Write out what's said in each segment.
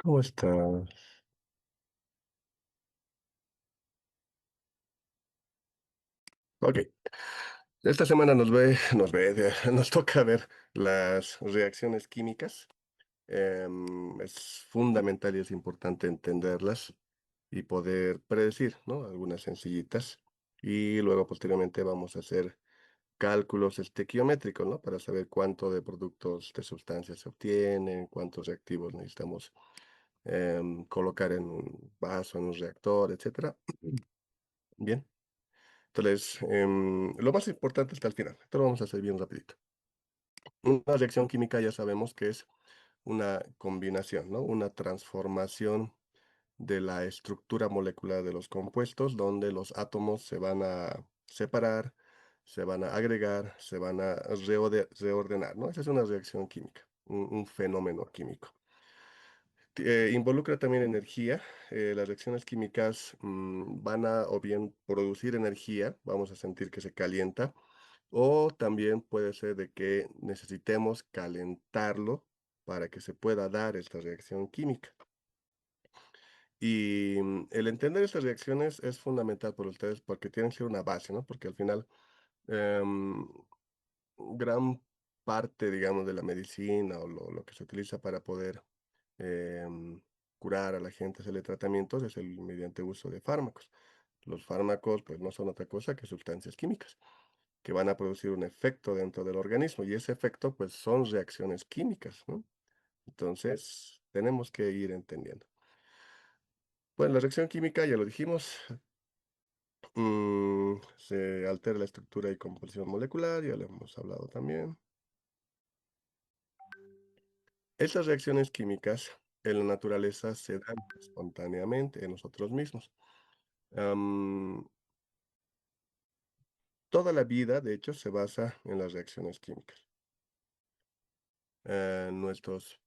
¿Cómo estás? Ok, esta semana nos toca ver las reacciones químicas. Es fundamental y es importante entenderlas y poder predecir, ¿no? Algunas sencillitas. Y luego posteriormente vamos a hacer cálculos estequiométricos, ¿no? Para saber cuánto de productos de sustancias se obtienen, cuántos reactivos necesitamos colocar en un vaso, en un reactor, etcétera. Bien. Entonces, lo más importante está al final. Esto lo vamos a hacer bien rapidito. Una reacción química ya sabemos que es una combinación, ¿no? Una transformación de la estructura molecular de los compuestos, donde los átomos se van a separar, se van a agregar, se van a reordenar, ¿no? Esa es una reacción química, un fenómeno químico. Involucra también energía. Las reacciones químicas van a o bien producir energía, vamos a sentir que se calienta, o también puede ser de que necesitemos calentarlo para que se pueda dar esta reacción química. Y el entender estas reacciones es fundamental por ustedes porque tienen que ser una base, ¿no? Porque al final, em, gran parte, digamos, de la medicina o lo que se utiliza para poder em, curar a la gente, hacerle tratamientos, es el mediante uso de fármacos. Los fármacos, pues, no son otra cosa que sustancias químicas que van a producir un efecto dentro del organismo y ese efecto, pues, son reacciones químicas, ¿no? Entonces, tenemos que ir entendiendo. Bueno, la reacción química, ya lo dijimos, se altera la estructura y composición molecular, ya lo hemos hablado también. Estas reacciones químicas en la naturaleza se dan espontáneamente en nosotros mismos. Am, Toda la vida, de hecho, se basa en las reacciones químicas. Nuestros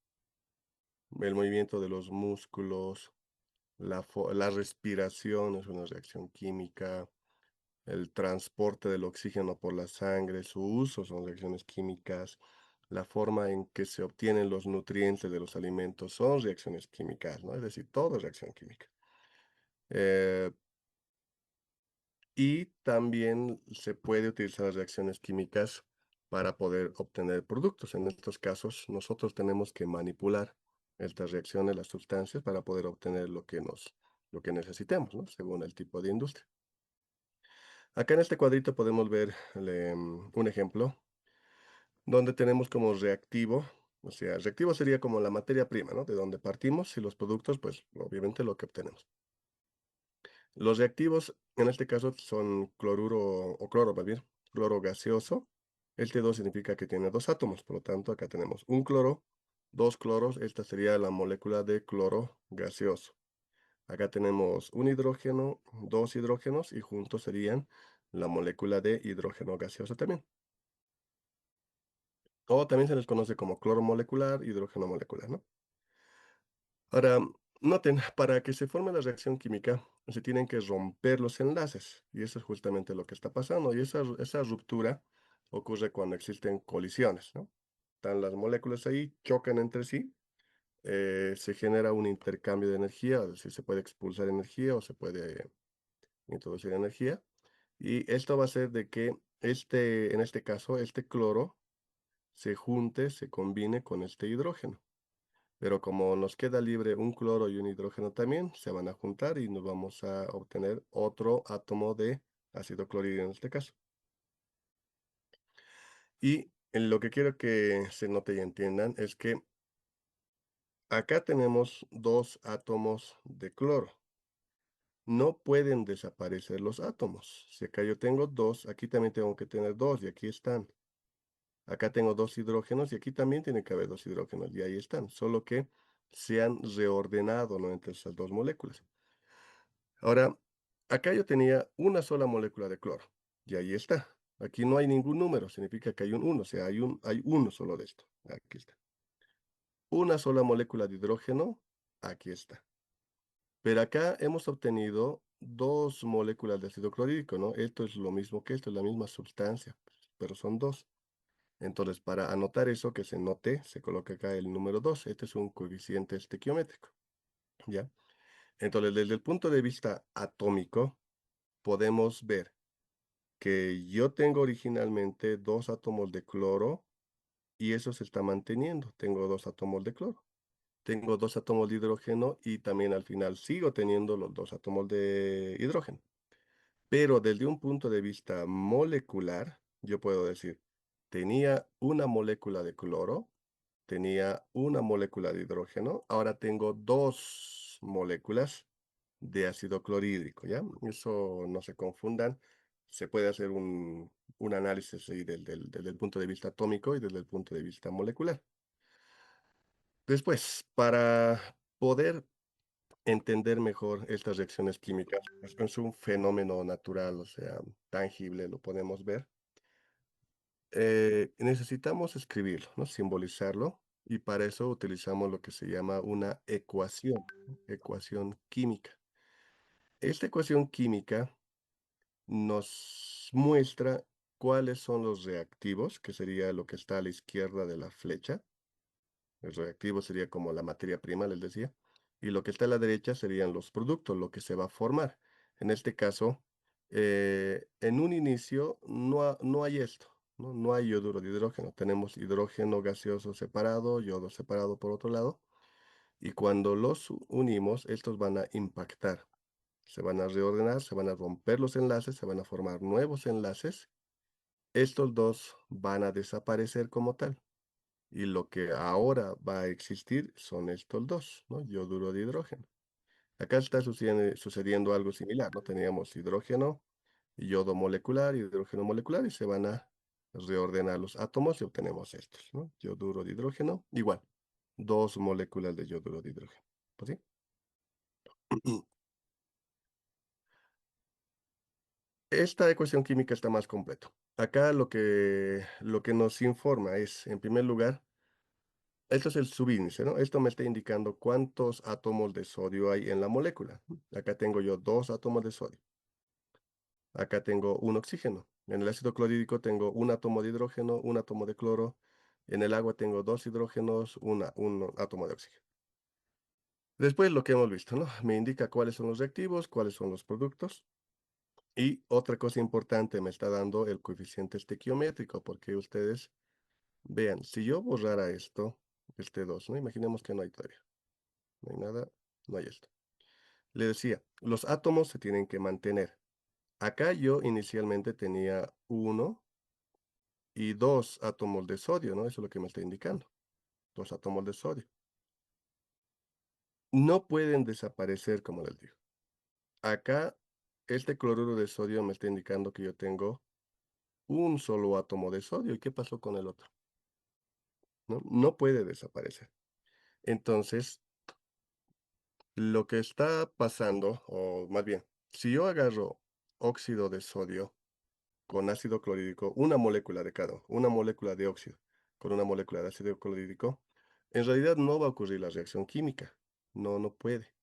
El movimiento de los músculos, la respiración es una reacción química, el transporte del oxígeno por la sangre, su uso son reacciones químicas, la forma en que se obtienen los nutrientes de los alimentos son reacciones químicas, ¿no? Es decir, todo es reacción química. Eh, y también se puede utilizar las reacciones químicas para poder obtener productos. En estos casos, nosotros tenemos que manipular estas reacciones, las sustancias, para poder obtener lo que necesitemos, ¿no? Según el tipo de industria. Acá en este cuadrito podemos ver un ejemplo donde tenemos como reactivo, o sea, reactivo sería como la materia prima, ¿no? De donde partimos y los productos, pues obviamente lo que obtenemos. Los reactivos, en este caso, son cloruro o cloro, más bien, cloro gaseoso. El T2 significa que tiene dos átomos, por lo tanto, acá tenemos un cloro, dos cloros, esta sería la molécula de cloro gaseoso. Acá tenemos un hidrógeno, dos hidrógenos y juntos serían la molécula de hidrógeno gaseoso también. O también se les conoce como cloro molecular, hidrógeno molecular, ¿no? Ahora, noten, para que se forme la reacción química, se tienen que romper los enlaces, y eso es justamente lo que está pasando, y esa ruptura ocurre cuando existen colisiones, ¿no? Están las moléculas ahí, chocan entre sí, se genera un intercambio de energía, es decir, se puede expulsar energía o se puede introducir energía, y esto va a hacer de que en este caso, este cloro se junte, se combine con este hidrógeno. Pero como nos queda libre un cloro y un hidrógeno también, se van a juntar y nos vamos a obtener otro átomo de ácido clorhídrico en este caso. Y en lo que quiero que se note y entiendan es que acá tenemos dos átomos de cloro. No pueden desaparecer los átomos. Si acá yo tengo dos, aquí también tengo que tener dos y aquí están. Acá tengo dos hidrógenos y aquí también tiene que haber dos hidrógenos y ahí están. Solo que se han reordenado, ¿no? Entre esas dos moléculas. Ahora, acá yo tenía una sola molécula de cloro, y ahí está. Aquí no hay ningún número, significa que hay un uno, o sea, hay uno solo de esto. Aquí está. Una sola molécula de hidrógeno, aquí está. Pero acá hemos obtenido dos moléculas de ácido clorhídrico, ¿no? Esto es lo mismo que esto, es la misma sustancia, pero son dos. Entonces, para anotar eso, que se note, se coloca acá el número 2. Este es un coeficiente estequiométrico. ¿ya? Entonces, desde el punto de vista atómico, podemos ver que yo tengo originalmente dos átomos de cloro y eso se está manteniendo. Tengo dos átomos de cloro. Tengo dos átomos de hidrógeno y también al final sigo teniendo los dos átomos de hidrógeno. Pero desde un punto de vista molecular, yo puedo decir, tenía una molécula de cloro, tenía una molécula de hidrógeno, ahora tengo dos moléculas de ácido clorhídrico, ¿ya? Eso no se confundan, se puede hacer un análisis ahí desde el punto de vista atómico y desde el punto de vista molecular. Después, para poder entender mejor estas reacciones químicas, pues es un fenómeno natural, o sea, tangible, lo podemos ver. Necesitamos escribirlo, ¿no? Simbolizarlo, y para eso utilizamos lo que se llama una ecuación, ¿no? Ecuación química. Esta ecuación química nos muestra cuáles son los reactivos, que sería lo que está a la izquierda de la flecha. El reactivo sería como la materia prima, les decía. Y lo que está a la derecha serían los productos, lo que se va a formar. En este caso, en un inicio no hay esto, ¿no? No hay yoduro de hidrógeno. Tenemos hidrógeno gaseoso separado, yodo separado por otro lado. Y cuando los unimos, estos van a impactar. Se van a reordenar, se van a romper los enlaces, se van a formar nuevos enlaces. Estos dos van a desaparecer como tal. Y lo que ahora va a existir son estos dos, ¿no? Yoduro de hidrógeno. Acá está sucediendo algo similar, ¿no? Teníamos hidrógeno, yodo molecular, hidrógeno molecular, y se van a reordenar los átomos y obtenemos estos, ¿no? Yoduro de hidrógeno, igual, dos moléculas de yoduro de hidrógeno. ¿Pues sí? Esta ecuación química está más completa. Acá lo que nos informa es, en primer lugar, esto es el subíndice, ¿no? Esto me está indicando cuántos átomos de sodio hay en la molécula. Acá tengo yo dos átomos de sodio. Acá tengo un oxígeno. En el ácido clorhídrico tengo un átomo de hidrógeno, un átomo de cloro. En el agua tengo dos hidrógenos, un átomo de oxígeno. Después lo que hemos visto, ¿no? Me indica cuáles son los reactivos, cuáles son los productos. Y otra cosa importante, me está dando el coeficiente estequiométrico, porque ustedes vean, si yo borrara esto, este 2, ¿no? Imaginemos que no hay todavía. No hay nada, no hay esto. Le decía, los átomos se tienen que mantener. Acá yo inicialmente tenía uno y dos átomos de sodio, ¿no? Eso es lo que me está indicando. Dos átomos de sodio. No pueden desaparecer, como les digo. Acá, este cloruro de sodio me está indicando que yo tengo un solo átomo de sodio. ¿Y qué pasó con el otro? ¿No? No puede desaparecer. Entonces, lo que está pasando, o más bien, si yo agarro óxido de sodio con ácido clorhídrico, una molécula de cada uno, una molécula de óxido con una molécula de ácido clorhídrico, en realidad no va a ocurrir la reacción química. No, no puede.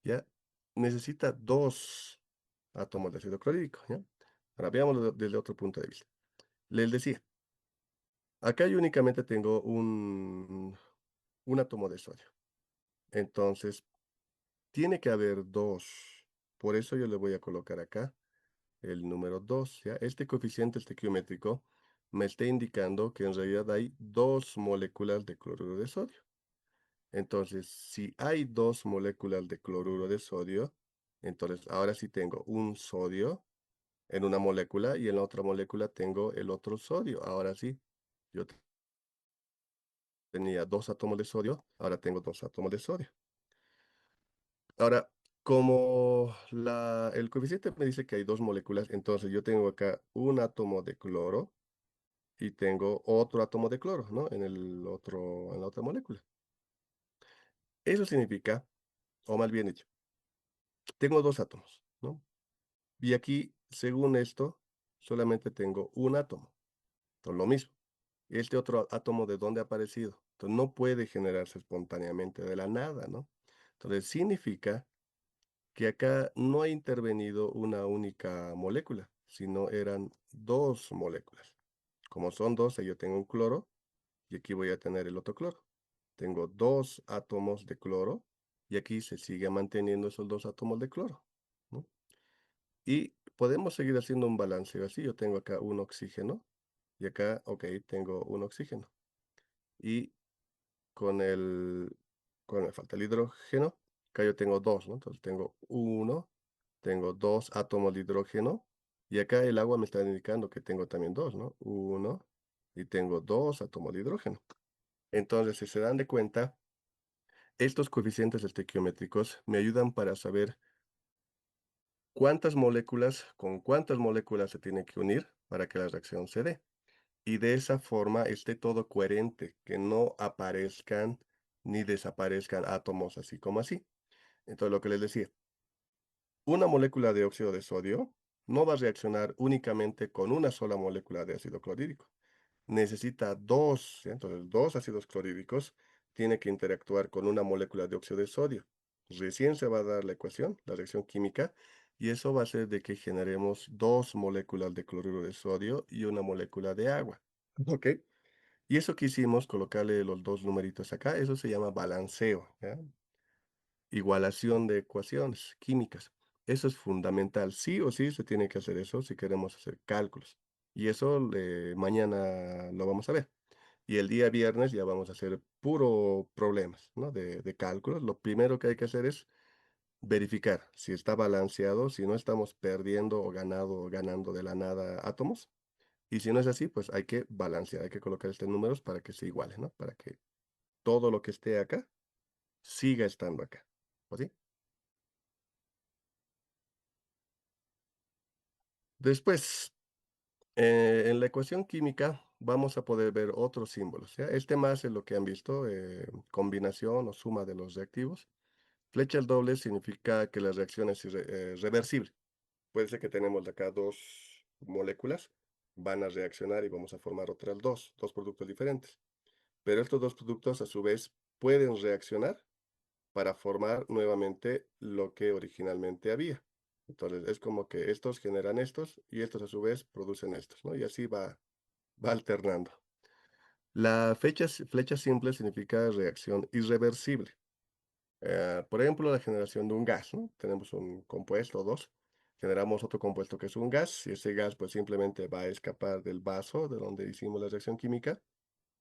¿Ya? Necesita dos átomos de ácido clorhídrico, ¿ya? Ahora veámoslo desde otro punto de vista. Les decía, acá yo únicamente tengo un átomo de sodio. Entonces, tiene que haber dos. Por eso yo le voy a colocar acá el número 2, ¿ya? Este coeficiente estequiométrico me está indicando que en realidad hay dos moléculas de cloruro de sodio. Entonces, si hay dos moléculas de cloruro de sodio, entonces ahora sí tengo un sodio en una molécula y en la otra molécula tengo el otro sodio. Ahora sí, yo tenía dos átomos de sodio, ahora tengo dos átomos de sodio. Ahora, como el coeficiente me dice que hay dos moléculas, entonces yo tengo acá un átomo de cloro y tengo otro átomo de cloro, ¿no? En la otra molécula. Eso significa, o mal bien dicho, tengo dos átomos, ¿no? Y aquí, según esto, solamente tengo un átomo. Entonces, lo mismo. Este otro átomo, ¿de dónde ha aparecido? Entonces, no puede generarse espontáneamente de la nada, ¿no? Entonces, significa que acá no ha intervenido una única molécula, sino eran dos moléculas. Como son dos, yo tengo un cloro y aquí voy a tener el otro cloro. Tengo dos átomos de cloro y aquí se sigue manteniendo esos dos átomos de cloro, ¿no? Y podemos seguir haciendo un balanceo así. Yo tengo acá un oxígeno y acá, ok, tengo un oxígeno. Y con el, me falta el hidrógeno, acá yo tengo dos, ¿no? Entonces tengo uno, tengo dos átomos de hidrógeno y acá el agua me está indicando que tengo también dos, ¿no? Uno y tengo dos átomos de hidrógeno. Entonces, si se dan de cuenta, estos coeficientes estequiométricos me ayudan para saber cuántas moléculas, con cuántas moléculas se tiene que unir para que la reacción se dé. Y de esa forma esté todo coherente, que no aparezcan ni desaparezcan átomos así como así. Entonces, lo que les decía, una molécula de óxido de sodio no va a reaccionar únicamente con una sola molécula de ácido clorhídrico. Necesita dos, ¿sí? Entonces, dos ácidos clorhídricos tiene que interactuar con una molécula de óxido de sodio. Recién se va a dar la ecuación, la reacción química, y eso va a hacer de que generemos dos moléculas de cloruro de sodio y una molécula de agua. ¿Ok? Y eso que hicimos, colocarle los dos numeritos acá, eso se llama balanceo, ¿ya? Igualación de ecuaciones químicas. Eso es fundamental. Sí o sí se tiene que hacer eso si queremos hacer cálculos. Y eso mañana lo vamos a ver. Y el día viernes ya vamos a hacer puro problemas, ¿no? De cálculos. Lo primero que hay que hacer es verificar si está balanceado, si no estamos perdiendo o ganando de la nada átomos. Y si no es así, pues hay que balancear, hay que colocar estos números para que se igualen, ¿no? Para que todo lo que esté acá siga estando acá. ¿O sí? Después, en la ecuación química vamos a poder ver otros símbolos, ¿ya? Este más es lo que han visto, combinación o suma de los reactivos. Flechas dobles significa que la reacción es reversible. Puede ser que tenemos acá dos moléculas, van a reaccionar y vamos a formar otras dos productos diferentes. Pero estos dos productos a su vez pueden reaccionar para formar nuevamente lo que originalmente había. Entonces es como que estos generan estos y estos a su vez producen estos, ¿no? Y así va alternando. La flecha simple significa reacción irreversible. Por ejemplo, la generación de un gas, ¿no? Tenemos un compuesto o dos, generamos otro compuesto que es un gas, y ese gas pues simplemente va a escapar del vaso de donde hicimos la reacción química,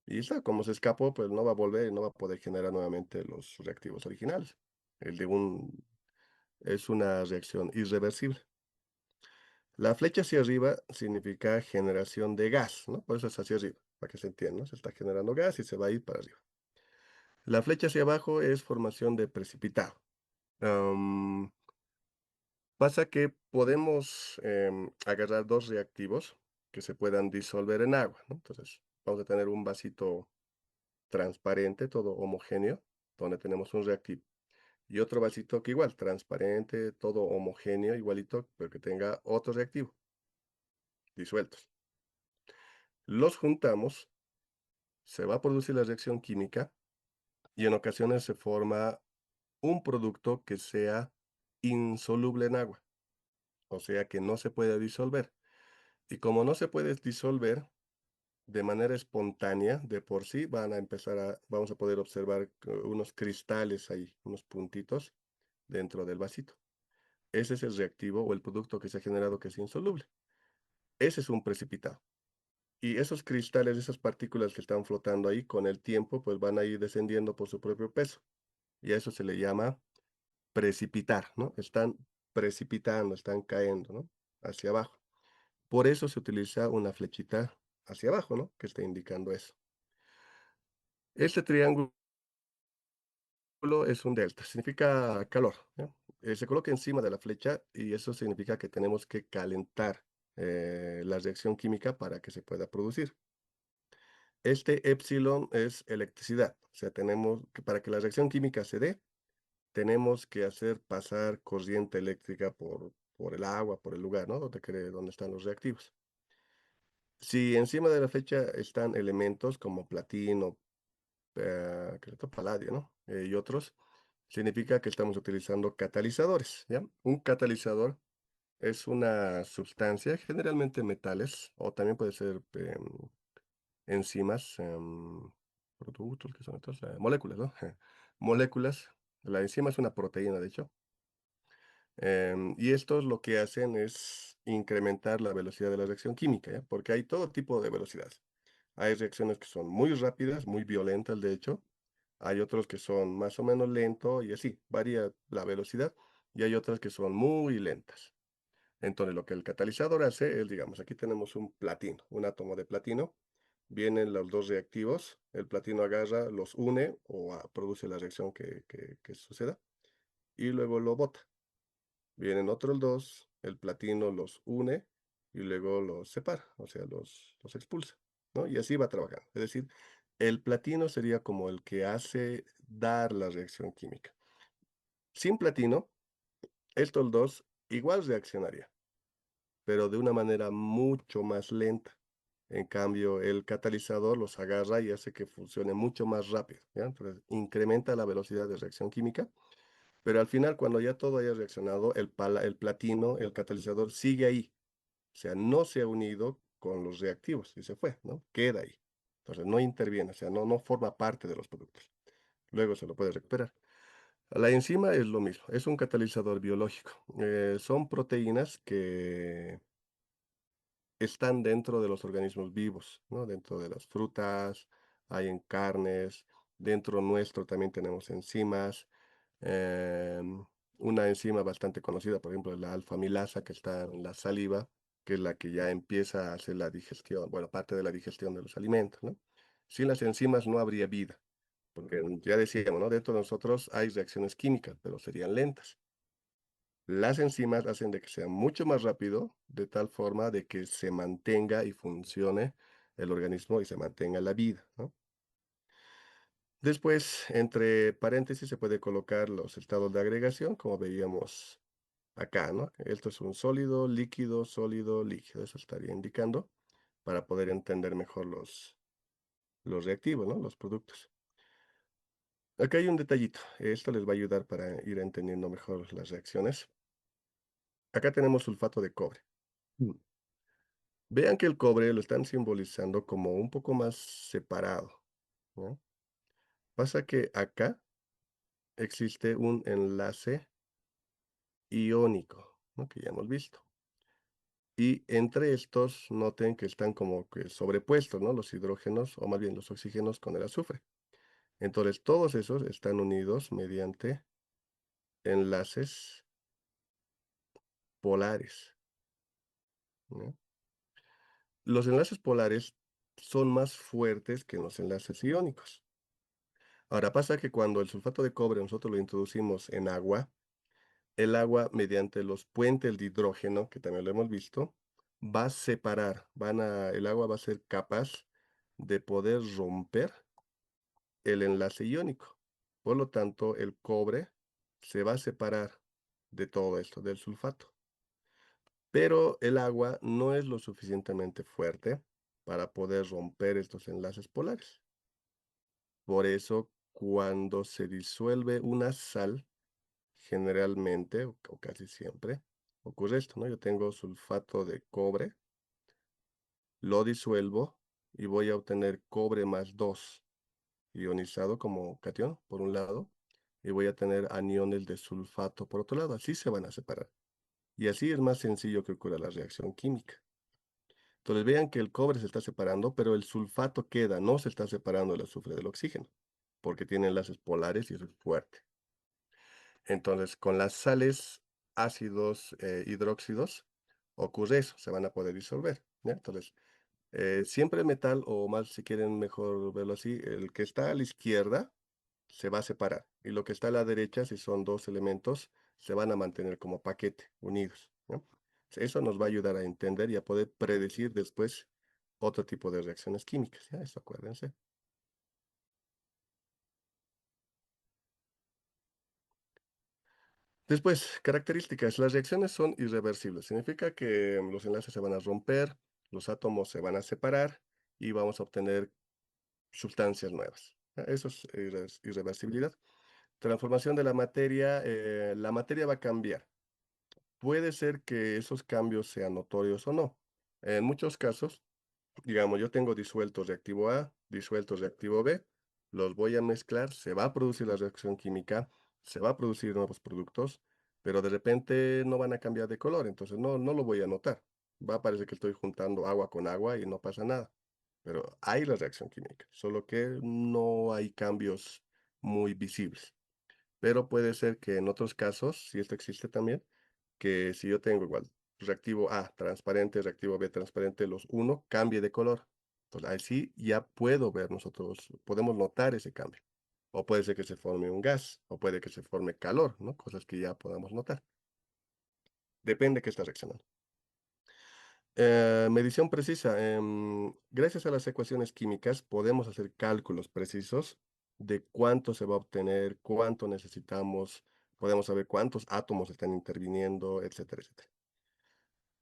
y está, como se escapó, pues no va a volver y no va a poder generar nuevamente los reactivos originales. El de un es una reacción irreversible. La flecha hacia arriba significa generación de gas, ¿no? Por eso es hacia arriba, para que se entienda, ¿no? Se está generando gas y se va a ir para arriba. La flecha hacia abajo es formación de precipitado. Am, Pasa que podemos agarrar dos reactivos que se puedan disolver en agua, ¿no? Entonces, vamos a tener un vasito transparente, todo homogéneo, donde tenemos un reactivo. Y otro vasito que igual, transparente, todo homogéneo, igualito, pero que tenga otro reactivo, disueltos. Los juntamos, se va a producir la reacción química y en ocasiones se forma un producto que sea insoluble en agua, o sea que no se puede disolver. Y como no se puede disolver de manera espontánea, de por sí vamos a poder observar unos cristales ahí, unos puntitos dentro del vasito. Ese es el reactivo o el producto que se ha generado que es insoluble. Ese es un precipitado. Y esos cristales, esas partículas que están flotando ahí, con el tiempo, pues van a ir descendiendo por su propio peso. Y a eso se le llama precipitar, ¿no? Están precipitando, están cayendo, ¿no? Hacia abajo. Por eso se utiliza una flechita hacia abajo, ¿no? Que está indicando eso. Este triángulo es un delta, significa calor, ¿ya? Se coloca encima de la flecha y eso significa que tenemos que calentar la reacción química para que se pueda producir. Este epsilon es electricidad, o sea, tenemos que para que la reacción química se dé, tenemos que hacer pasar corriente eléctrica por el agua, por el lugar, ¿no? Donde están los reactivos. Si encima de la flecha están elementos como platino, ¿qué otro? Paladio, ¿no? Y otros, significa que estamos utilizando catalizadores, ¿ya? Un catalizador es una sustancia, generalmente metales, o también puede ser enzimas, productos, que son estos? Moléculas, ¿no? Moléculas La enzima es una proteína, de hecho. Y estos lo que hacen es incrementar la velocidad de la reacción química, ¿ya? Porque hay todo tipo de velocidades. Hay reacciones que son muy rápidas, muy violentas, de hecho. Hay otros que son más o menos lentos y así, varía la velocidad. Y hay otras que son muy lentas. Entonces, lo que el catalizador hace es, digamos, aquí tenemos un platino, un átomo de platino. Vienen los dos reactivos, el platino agarra, los une o produce la reacción que suceda y luego lo bota. Vienen otros dos, el platino los une y luego los separa, o sea, los expulsa, ¿no? Y así va trabajando. Es decir, el platino sería como el que hace dar la reacción química. Sin platino, estos dos igual reaccionarían, pero de una manera mucho más lenta. En cambio, el catalizador los agarra y hace que funcione mucho más rápido, ¿ya? Entonces, incrementa la velocidad de reacción química, pero al final, cuando ya todo haya reaccionado, el platino, el catalizador, sigue ahí. O sea, no se ha unido con los reactivos y se fue, ¿no? Queda ahí. Entonces, no interviene, o sea, no forma parte de los productos. Luego se lo puede recuperar. La enzima es lo mismo, es un catalizador biológico. Son proteínas que están dentro de los organismos vivos, ¿no? Dentro de las frutas, hay en carnes, dentro nuestro también tenemos enzimas. em, una enzima bastante conocida, por ejemplo, es la alfa-amilasa que está en la saliva, que es la que ya empieza a hacer la digestión, bueno, parte de la digestión de los alimentos, ¿no? Sin las enzimas no habría vida, porque ya decíamos, ¿no? Dentro de nosotros hay reacciones químicas, pero serían lentas. Las enzimas hacen de que sea mucho más rápido, de tal forma de que se mantenga y funcione el organismo y se mantenga la vida, ¿no? Después, entre paréntesis, se puede colocar los estados de agregación, como veíamos acá, ¿no? Esto es un sólido, líquido. Eso estaría indicando para poder entender mejor los reactivos, ¿no? Los productos. Acá hay un detallito. Esto les va a ayudar para ir entendiendo mejor las reacciones. Acá tenemos sulfato de cobre. Mm. Vean que el cobre lo están simbolizando como un poco más separado, ¿no? Pasa que acá existe un enlace iónico, ¿no? Que ya hemos visto. Y entre estos, noten que están como que sobrepuestos, ¿no? Los hidrógenos, o más bien los oxígenos con el azufre. Entonces, todos esos están unidos mediante enlaces polares, ¿no? Los enlaces polares son más fuertes que los enlaces iónicos. Ahora pasa que cuando el sulfato de cobre nosotros lo introducimos en agua, el agua mediante los puentes de hidrógeno, que también lo hemos visto, va a separar, el agua va a ser capaz de poder romper el enlace iónico. Por lo tanto, el cobre se va a separar de todo esto, del sulfato. Pero el agua no es lo suficientemente fuerte para poder romper estos enlaces polares. Por eso, cuando se disuelve una sal, generalmente, o casi siempre, ocurre esto, ¿no? Yo tengo sulfato de cobre, lo disuelvo y voy a obtener cobre más 2 ionizado como catión, por un lado, y voy a tener aniones de sulfato por otro lado. Así se van a separar. Y así es más sencillo que ocurra la reacción química. Entonces vean que el cobre se está separando, pero el sulfato queda, no se está separando el azufre del oxígeno, porque tiene enlaces polares y eso es fuerte. Entonces, con las sales, ácidos, hidróxidos, ocurre eso, se van a poder disolver, ¿ya? Entonces, siempre el metal, o más si quieren mejor verlo así, el que está a la izquierda se va a separar, y lo que está a la derecha, si son dos elementos, se van a mantener como paquete, unidos, ¿no? Eso nos va a ayudar a entender y a poder predecir después otro tipo de reacciones químicas, ¿ya? Eso acuérdense. Después, características. Las reacciones son irreversibles. Significa que los enlaces se van a romper, los átomos se van a separar y vamos a obtener sustancias nuevas. Eso es irreversibilidad. Transformación de la materia va a cambiar. Puede ser que esos cambios sean notorios o no. En muchos casos, digamos, yo tengo disuelto reactivo A, disuelto reactivo B, los voy a mezclar, se va a producir la reacción química, se va a producir nuevos productos, pero de repente no van a cambiar de color, entonces no lo voy a notar. Va a parecer que estoy juntando agua con agua y no pasa nada, pero hay la reacción química, solo que no hay cambios muy visibles. Pero puede ser que en otros casos, si esto existe también, que si yo tengo igual reactivo A transparente, reactivo B transparente, los uno cambie de color. Entonces, así ya puedo ver nosotros, podemos notar ese cambio. O puede ser que se forme un gas, o puede que se forme calor, ¿no? Cosas que ya podamos notar. Depende que está reaccionando. Medición precisa. Gracias a las ecuaciones químicas podemos hacer cálculos precisos de cuánto se va a obtener, cuánto necesitamos, podemos saber cuántos átomos están interviniendo, etcétera, etcétera.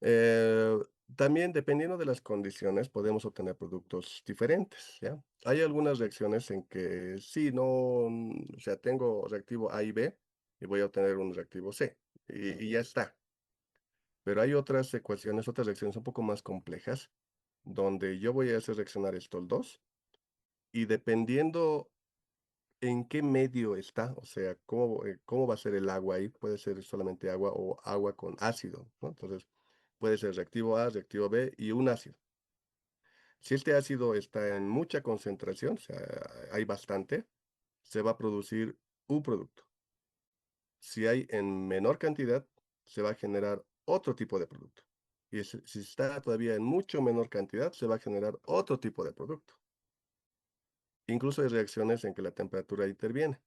Eh, También, dependiendo de las condiciones, podemos obtener productos diferentes, ¿ya? Hay algunas reacciones en que sí, no, o sea, tengo reactivo A y B y voy a obtener un reactivo C y ya está. Pero hay otras ecuaciones, otras reacciones un poco más complejas, donde yo voy a hacer reaccionar estos dos y dependiendo en qué medio está, o sea, cómo va a ser el agua ahí, puede ser solamente agua o agua con ácido, ¿no? Entonces, puede ser reactivo A, reactivo B y un ácido. Si este ácido está en mucha concentración, o sea, hay bastante, se va a producir un producto. Si hay en menor cantidad, se va a generar otro tipo de producto. Y si está todavía en mucho menor cantidad, se va a generar otro tipo de producto. Incluso hay reacciones en que la temperatura interviene.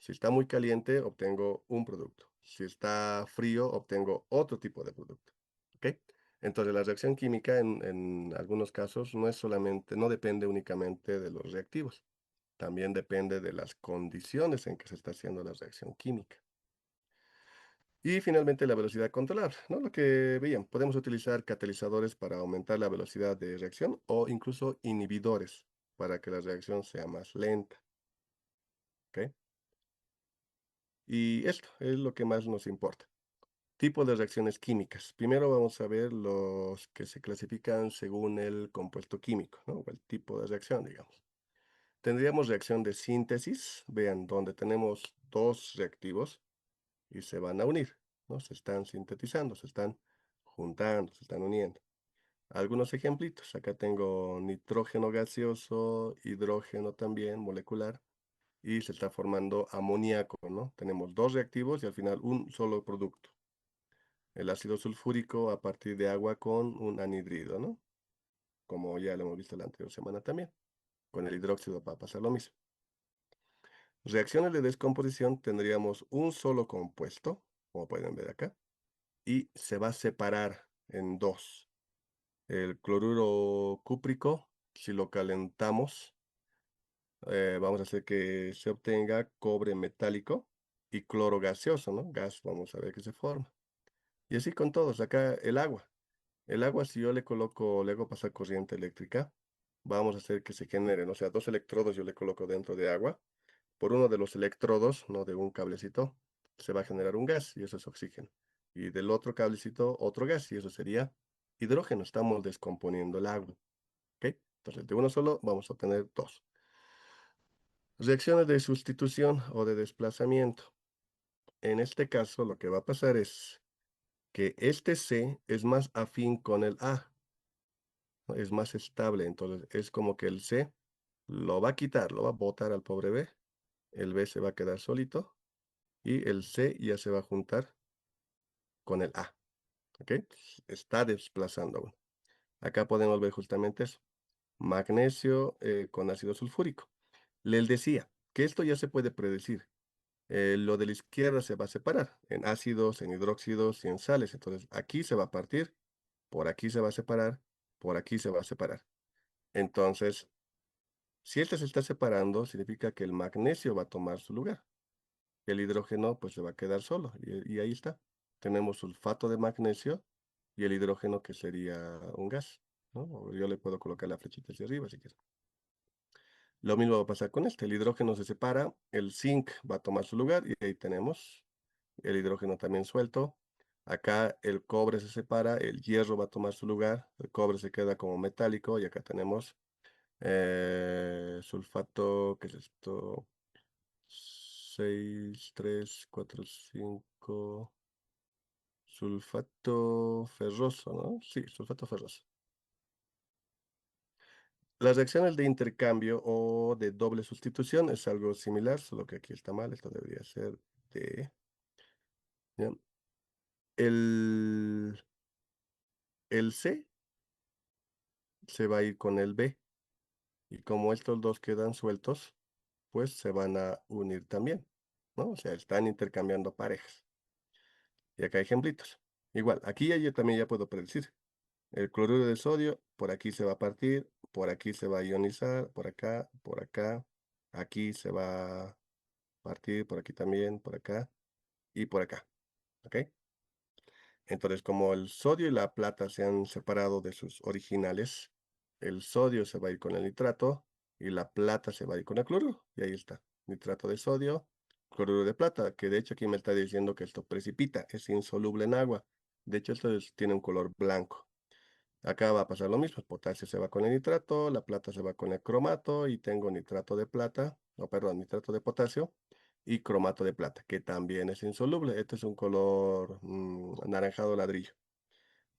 Si está muy caliente, obtengo un producto. Si está frío, obtengo otro tipo de producto. ¿Ok? Entonces, la reacción química en algunos casos no es solamente, no depende únicamente de los reactivos. También depende de las condiciones en que se está haciendo la reacción química. Y finalmente la velocidad controlable, ¿no? Lo que veían, podemos utilizar catalizadores para aumentar la velocidad de reacción o incluso inhibidores para que la reacción sea más lenta, ¿ok? Y esto es lo que más nos importa. Tipo de reacciones químicas. Primero vamos a ver los que se clasifican según el compuesto químico, ¿no? O el tipo de reacción, digamos. Tendríamos reacción de síntesis, vean, donde tenemos dos reactivos y se van a unir, ¿no? Se están sintetizando, se están juntando, se están uniendo. Algunos ejemplitos. Acá tengo nitrógeno gaseoso, hidrógeno también molecular y se está formando amoníaco, ¿no? Tenemos dos reactivos y al final un solo producto. El ácido sulfúrico a partir de agua con un anhidrido, ¿no? Como ya lo hemos visto la anterior semana también. Con el hidróxido va a pasar lo mismo. Reacciones de descomposición tendríamos un solo compuesto, como pueden ver acá, y se va a separar en dos. El cloruro cúprico, si lo calentamos, vamos a hacer que se obtenga cobre metálico y cloro gaseoso, ¿no? Gas, vamos a ver que se forma. Y así con todos. Acá el agua. El agua, si yo le coloco, le hago pasar corriente eléctrica, vamos a hacer que se generen, o sea, dos electrodos yo le coloco dentro de agua. Por uno de los electrodos, no de un cablecito, se va a generar un gas y eso es oxígeno. Y del otro cablecito, otro gas y eso sería hidrógeno. Estamos descomponiendo el agua. ¿Ok? Entonces, de uno solo vamos a obtener dos. Reacciones de sustitución o de desplazamiento. En este caso, lo que va a pasar es que este C es más afín con el A, ¿no? Es más estable. Entonces, es como que el C lo va a quitar, lo va a botar al pobre B. El B se va a quedar solito y el C ya se va a juntar con el A. ¿Ok? Está desplazando aún. Acá podemos ver justamente eso. Magnesio con ácido sulfúrico. Les decía que esto ya se puede predecir. Lo de la izquierda se va a separar en ácidos, en hidróxidos y en sales. Entonces, aquí se va a partir, por aquí se va a separar, por aquí se va a separar. Entonces, si este se está separando, significa que el magnesio va a tomar su lugar. El hidrógeno, pues, se va a quedar solo. Y ahí está. Tenemos sulfato de magnesio y el hidrógeno que sería un gas, ¿no? O yo le puedo colocar la flechita hacia arriba si quieres. Lo mismo va a pasar con este. El hidrógeno se separa, el zinc va a tomar su lugar y ahí tenemos el hidrógeno también suelto. Acá el cobre se separa, el hierro va a tomar su lugar, el cobre se queda como metálico y acá tenemos sulfato, ¿qué es esto? 6, 3, 4, 5. Sulfato ferroso, ¿no? Sí, sulfato ferroso. Las reacciones de intercambio o de doble sustitución es algo similar, solo que aquí está mal. Esto debería ser de... ¿ya? El, el C se va a ir con el B. Y como estos dos quedan sueltos, pues se van a unir también, ¿no? O sea, están intercambiando parejas. Y acá hay ejemplitos. Igual, aquí ya yo también ya puedo predecir. El cloruro de sodio, por aquí se va a partir, por aquí se va a ionizar, por acá, aquí se va a partir, por aquí también, por acá y por acá, ¿ok? Entonces, como el sodio y la plata se han separado de sus originales, el sodio se va a ir con el nitrato y la plata se va a ir con el cloruro. Y ahí está, nitrato de sodio, cloruro de plata, que de hecho aquí me está diciendo que esto precipita, es insoluble en agua. De hecho, tiene un color blanco. Acá va a pasar lo mismo, el potasio se va con el nitrato, la plata se va con el cromato y tengo nitrato de plata, no, perdón, nitrato de potasio y cromato de plata, que también es insoluble. Este es un color anaranjado ladrillo.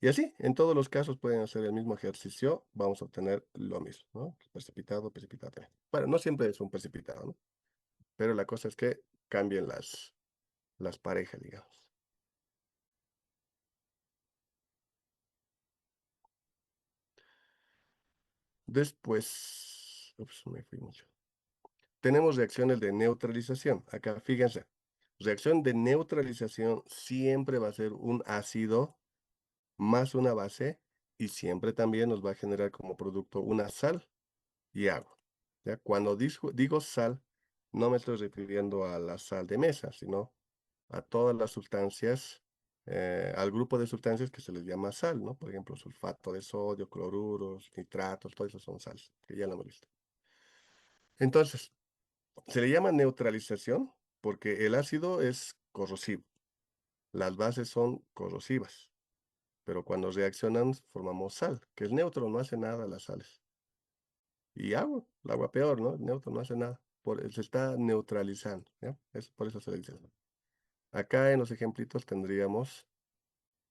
Y así, en todos los casos pueden hacer el mismo ejercicio, vamos a obtener lo mismo, ¿no? Precipitado, precipitado también. Bueno, no siempre es un precipitado, ¿no? Pero la cosa es que cambien las parejas, digamos. Después, ups, me fui mucho. Tenemos reacciones de neutralización. Acá, fíjense, reacción de neutralización siempre va a ser un ácido más una base y siempre también nos va a generar como producto una sal y agua. ¿Ya? Cuando digo sal, no me estoy refiriendo a la sal de mesa, sino a todas las sustancias, al grupo de sustancias que se les llama sal, ¿no? Por ejemplo, sulfato de sodio, cloruros, nitratos, todo eso son sales, que ya lo hemos visto. Entonces, se le llama neutralización porque el ácido es corrosivo, las bases son corrosivas, pero cuando reaccionan formamos sal, que el neutro no hace nada a las sales. Y agua, el agua peor, ¿no? El neutro no hace nada, se está neutralizando, ¿ya? Por eso se le dice. Acá en los ejemplitos tendríamos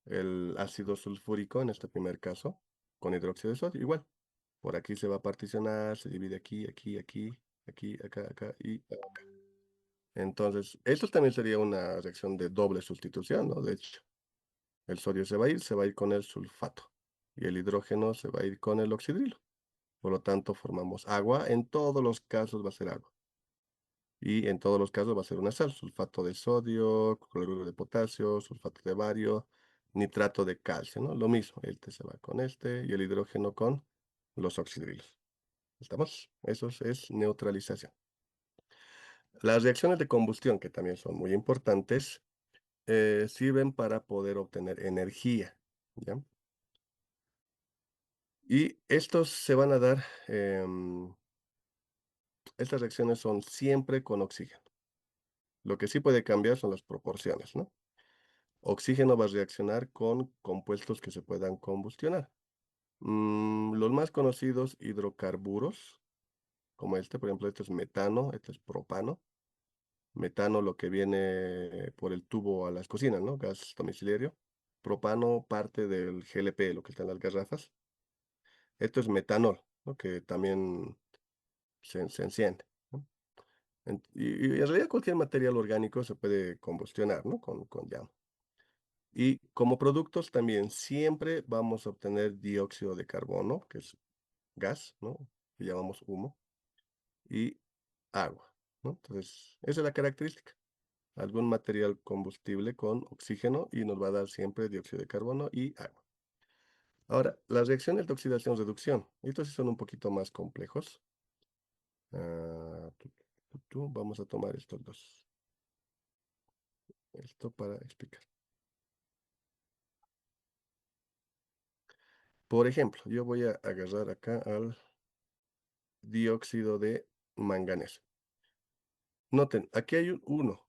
el ácido sulfúrico en este primer caso, con hidróxido de sodio, igual. Por aquí se va a particionar, se divide aquí, aquí, aquí, aquí, acá, acá y acá. Entonces, esto también sería una reacción de doble sustitución, ¿no? De hecho, el sodio se va a ir con el sulfato y el hidrógeno se va a ir con el oxidrilo. Por lo tanto, formamos agua. En todos los casos va a ser agua. Y en todos los casos va a ser una sal, sulfato de sodio, cloruro de potasio, sulfato de bario, nitrato de calcio, ¿no? Lo mismo, este se va con este y el hidrógeno con los oxidrilos. ¿Estamos? Eso es neutralización. Las reacciones de combustión, que también son muy importantes, sirven para poder obtener energía, ¿ya? Y estos se van a dar, estas reacciones son siempre con oxígeno. Lo que sí puede cambiar son las proporciones, ¿no? Oxígeno va a reaccionar con compuestos que se puedan combustionar. Los más conocidos hidrocarburos, como este, por ejemplo, este es metano, este es propano. Metano, lo que viene por el tubo a las cocinas, ¿no? Gas domiciliario. Propano, parte del GLP, lo que está en las garrafas. Esto es metanol, ¿no? Que también se enciende, ¿no? Y en realidad cualquier material orgánico se puede combustionar, ¿no? Con llama. Y como productos también siempre vamos a obtener dióxido de carbono, que es gas, ¿no? Que llamamos humo, y agua, ¿no? Entonces, esa es la característica. Algún material combustible con oxígeno y nos va a dar siempre dióxido de carbono y agua. Ahora, las reacciones de oxidación-reducción. Estos sí son un poquito más complejos. Vamos a tomar estos dos. Esto para explicar. Por ejemplo, yo voy a agarrar acá al dióxido de manganeso. Noten, aquí hay un 1.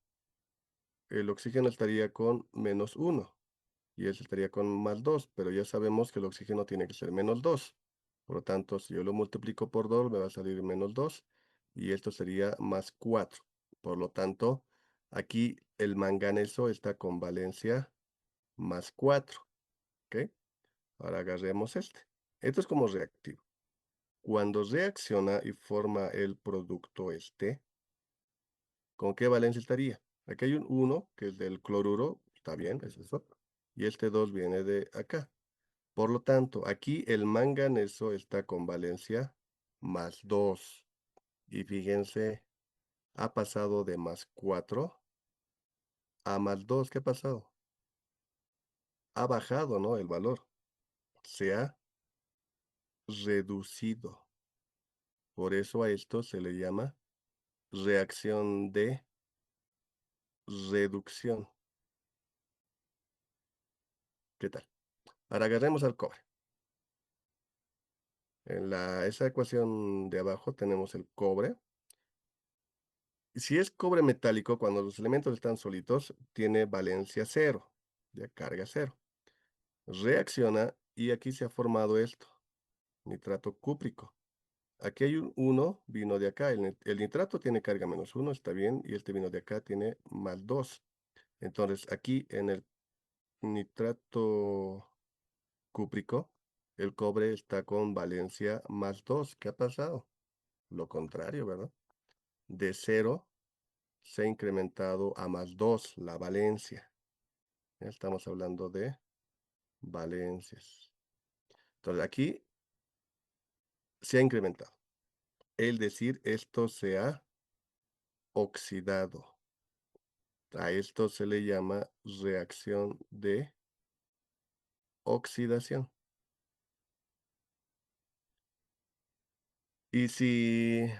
El oxígeno estaría con -1 y ese estaría con +2, pero ya sabemos que el oxígeno tiene que ser -2. Por lo tanto, si yo lo multiplico por 2, me va a salir -2 y esto sería +4. Por lo tanto, aquí el manganeso está con valencia +4, ¿ok? Ahora agarremos este. Esto es como reactivo. Cuando reacciona y forma el producto este, ¿con qué valencia estaría? Aquí hay un 1, que es del cloruro, está bien, es eso. Y este 2 viene de acá. Por lo tanto, aquí el manganeso está con valencia +2. Y fíjense, ha pasado de +4 a +2. ¿Qué ha pasado? Ha bajado, ¿no? El valor. Se ha reducido. Por eso a esto se le llama reacción de reducción. ¿Qué tal? Ahora agarremos al cobre. Esa ecuación de abajo tenemos el cobre. Si es cobre metálico, cuando los elementos están solitos, tiene valencia cero, de carga cero. Reacciona y aquí se ha formado esto, nitrato cúprico. Aquí hay un 1, vino de acá. El nitrato tiene carga -1, está bien, y este vino de acá tiene +2. Entonces, aquí en el nitrato cúprico, el cobre está con valencia +2. ¿Qué ha pasado? Lo contrario, ¿verdad? De cero se ha incrementado a +2 la valencia. Ya estamos hablando de valencias. Entonces, aquí se ha incrementado. Es decir, esto se ha oxidado. A esto se le llama reacción de oxidación. Y si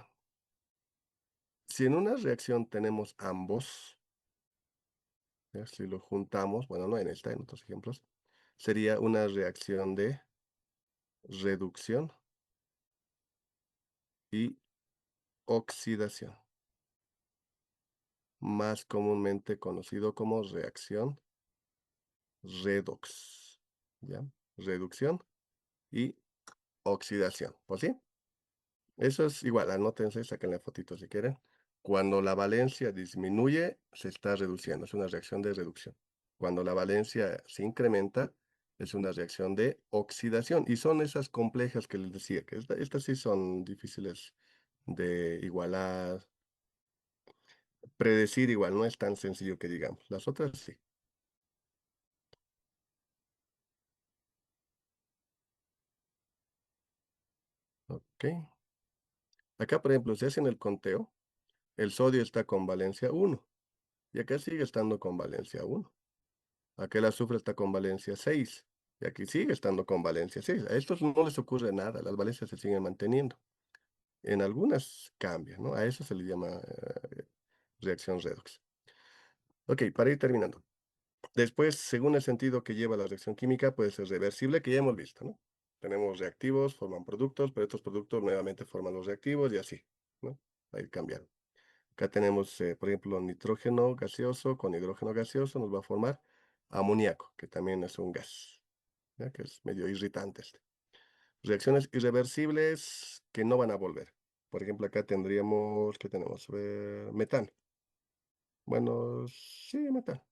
en una reacción tenemos ambos, ¿ya? Si lo juntamos, bueno, no en esta, en otros ejemplos, sería una reacción de reducción y oxidación, más comúnmente conocido como reacción redox, ¿ya? Reducción y oxidación, ¿por sí? Eso es igual, anótense, saquen la fotito si quieren. Cuando la valencia disminuye, se está reduciendo, es una reacción de reducción. Cuando la valencia se incrementa, es una reacción de oxidación. Y son esas complejas que les decía, que estas sí son difíciles de igualar, predecir igual, no es tan sencillo que digamos. Las otras sí. Ok. Acá, por ejemplo, si hacen el conteo, el sodio está con valencia 1 y acá sigue estando con valencia 1. Acá el azufre está con valencia 6 y aquí sigue estando con valencia 6. A estos no les ocurre nada, las valencias se siguen manteniendo. En algunas cambian, ¿no? A eso se le llama reacción redox. Ok, para ir terminando. Después, según el sentido que lleva la reacción química, puede ser reversible, que ya hemos visto, ¿no? Tenemos reactivos, forman productos, pero estos productos nuevamente forman los reactivos y así, ¿no? Va a ir cambiando. Acá tenemos, por ejemplo, nitrógeno gaseoso con hidrógeno gaseoso nos va a formar amoníaco, que también es un gas, ¿ya? Que es medio irritante este. Reacciones irreversibles que no van a volver. Por ejemplo, acá tendríamos, ¿qué tenemos? Metano. Bueno, sí, metano.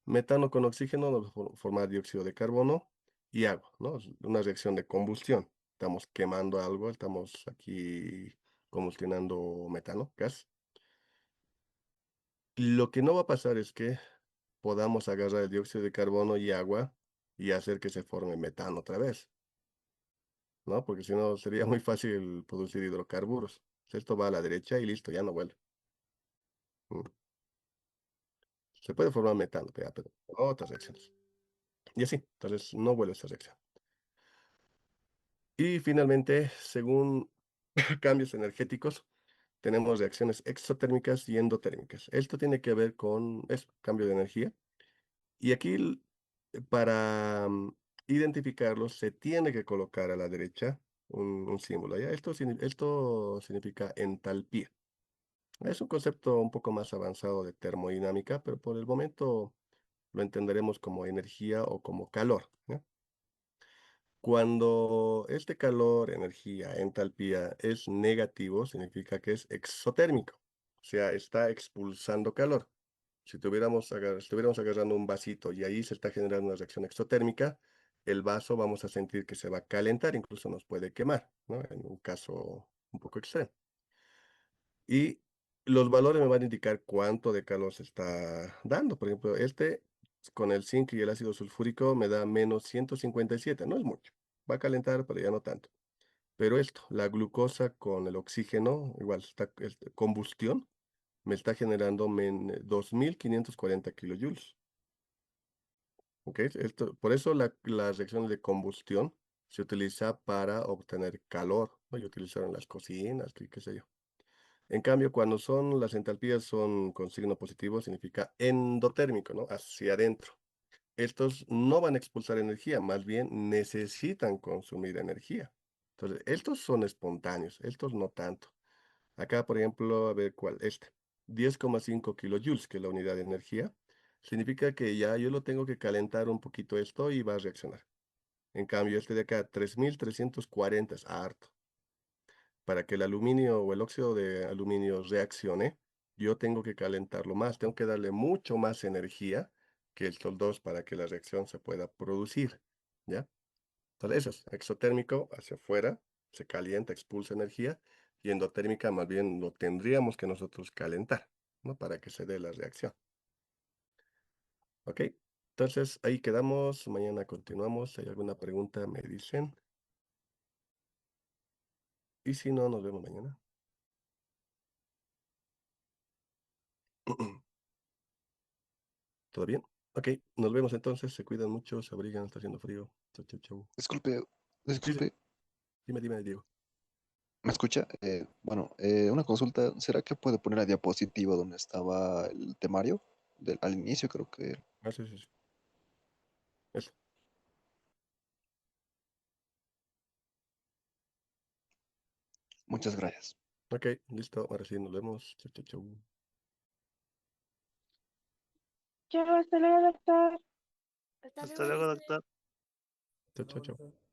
Metano con oxígeno nos va a formar dióxido de carbono y agua, ¿no? Es una reacción de combustión. Estamos quemando algo, estamos aquí combustionando metano, gas. Lo que no va a pasar es que podamos agarrar el dióxido de carbono y agua y hacer que se forme metano otra vez, ¿no? Porque si no sería muy fácil producir hidrocarburos. Esto va a la derecha y listo, ya no vuelve. Mm. Se puede formar metano, pero otras reacciones. Y así, entonces no vuelve esta reacción. Y finalmente, según cambios energéticos, tenemos reacciones exotérmicas y endotérmicas. Esto tiene que ver con eso, cambio de energía. Y aquí, para identificarlos, se tiene que colocar a la derecha un símbolo, ¿ya? Esto significa entalpía. Es un concepto un poco más avanzado de termodinámica, pero por el momento lo entenderemos como energía o como calor, ¿ya? Cuando este calor, energía, entalpía es negativo, significa que es exotérmico. sea, está expulsando calor. Si estuviéramos agarrando un vasito y ahí se está generando una reacción exotérmica, el vaso vamos a sentir que se va a calentar, incluso nos puede quemar, ¿no? En un caso un poco extremo. Y los valores me van a indicar cuánto de calor se está dando. Por ejemplo, este con el zinc y el ácido sulfúrico me da menos 157, no es mucho. Va a calentar, pero ya no tanto. Pero esto, la glucosa con el oxígeno, igual, combustión, me está generando 2540 kilojoules. ¿Ok? Por eso las reacciones de combustión se utiliza para obtener calor, ¿no? Y utilizaron en las cocinas, qué sé yo. En cambio, cuando son las entalpías son con signo positivo, significa endotérmico, ¿no? Hacia adentro. Estos no van a expulsar energía, más bien necesitan consumir energía. Entonces, estos son espontáneos, estos no tanto. Acá, por ejemplo, a ver cuál, 10,5 kilojoules, que es la unidad de energía, significa que ya yo lo tengo que calentar un poquito esto y va a reaccionar. En cambio, este de acá, 3340 es harto. Para que el aluminio o el óxido de aluminio reaccione, yo tengo que calentarlo más, tengo que darle mucho más energía que estos dos para que la reacción se pueda producir, ¿ya? Entonces eso es exotérmico hacia afuera, se calienta, expulsa energía, y endotérmica más bien lo tendríamos que nosotros calentar, ¿no? Para que se dé la reacción, ¿ok? Entonces ahí quedamos, mañana continuamos, si hay alguna pregunta me dicen, y si no, nos vemos mañana. ¿Todo bien? Ok, nos vemos entonces. Se cuidan mucho, se abrigan, está haciendo frío. Chau, chau, chau. Disculpe, Sí, sí, disculpe, dime, Diego. ¿me escucha? Bueno, una consulta, ¿será que puede poner la diapositiva donde estaba el temario? Al inicio creo que... Ah, sí, sí, sí. Eso. Muchas gracias. Ok, listo. Ahora sí, nos vemos. Chau, chau, chau. Chao, hasta luego, doctor. Hasta luego, doctor. Chau, chau, chau.